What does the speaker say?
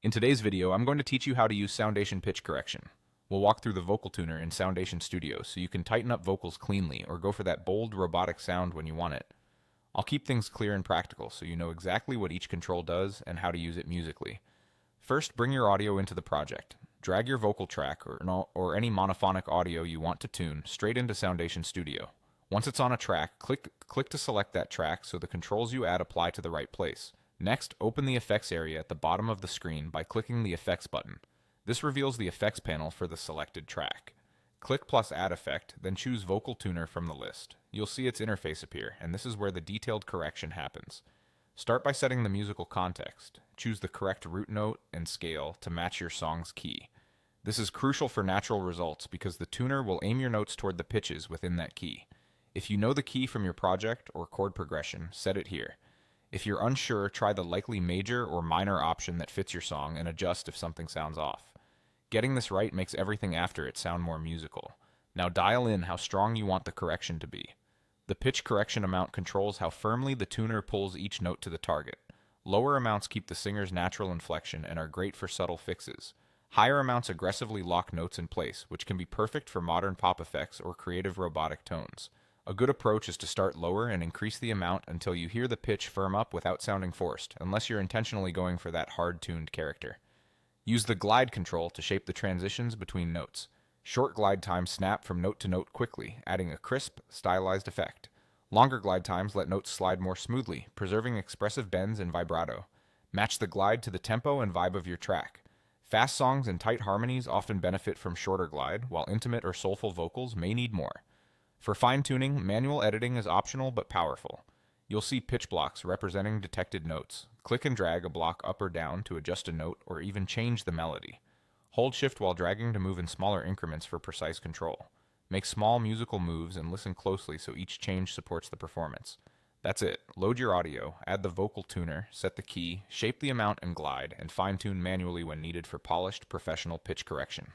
In today's video, I'm going to teach you how to use Soundation pitch correction. We'll walk through the vocal tuner in Soundation Studio so you can tighten up vocals cleanly or go for that bold, robotic sound when you want it. I'll keep things clear and practical so you know exactly what each control does and how to use it musically. First, bring your audio into the project. Drag your vocal track or any monophonic audio you want to tune straight into Soundation Studio. Once it's on a track, click to select that track so the controls you add apply to the right place. Next, open the effects area at the bottom of the screen by clicking the effects button. This reveals the effects panel for the selected track. Click plus add effect, then choose vocal tuner from the list. You'll see its interface appear, and this is where the detailed correction happens. Start by setting the musical context. Choose the correct root note and scale to match your song's key. This is crucial for natural results because the tuner will aim your notes toward the pitches within that key. If you know the key from your project or chord progression, set it here. If you're unsure, try the likely major or minor option that fits your song and adjust if something sounds off. Getting this right makes everything after it sound more musical. Now dial in how strong you want the correction to be. The pitch correction amount controls how firmly the tuner pulls each note to the target. Lower amounts keep the singer's natural inflection and are great for subtle fixes. Higher amounts aggressively lock notes in place, which can be perfect for modern pop effects or creative robotic tones. A good approach is to start lower and increase the amount until you hear the pitch firm up without sounding forced, unless you're intentionally going for that hard-tuned character. Use the glide control to shape the transitions between notes. Short glide times snap from note to note quickly, adding a crisp, stylized effect. Longer glide times let notes slide more smoothly, preserving expressive bends and vibrato. Match the glide to the tempo and vibe of your track. Fast songs and tight harmonies often benefit from shorter glide, while intimate or soulful vocals may need more. For fine-tuning, manual editing is optional but powerful. You'll see pitch blocks representing detected notes. Click and drag a block up or down to adjust a note or even change the melody. Hold shift while dragging to move in smaller increments for precise control. Make small musical moves and listen closely so each change supports the performance. That's it. Load your audio, add the vocal tuner, set the key, shape the amount and glide, and fine-tune manually when needed for polished, professional pitch correction.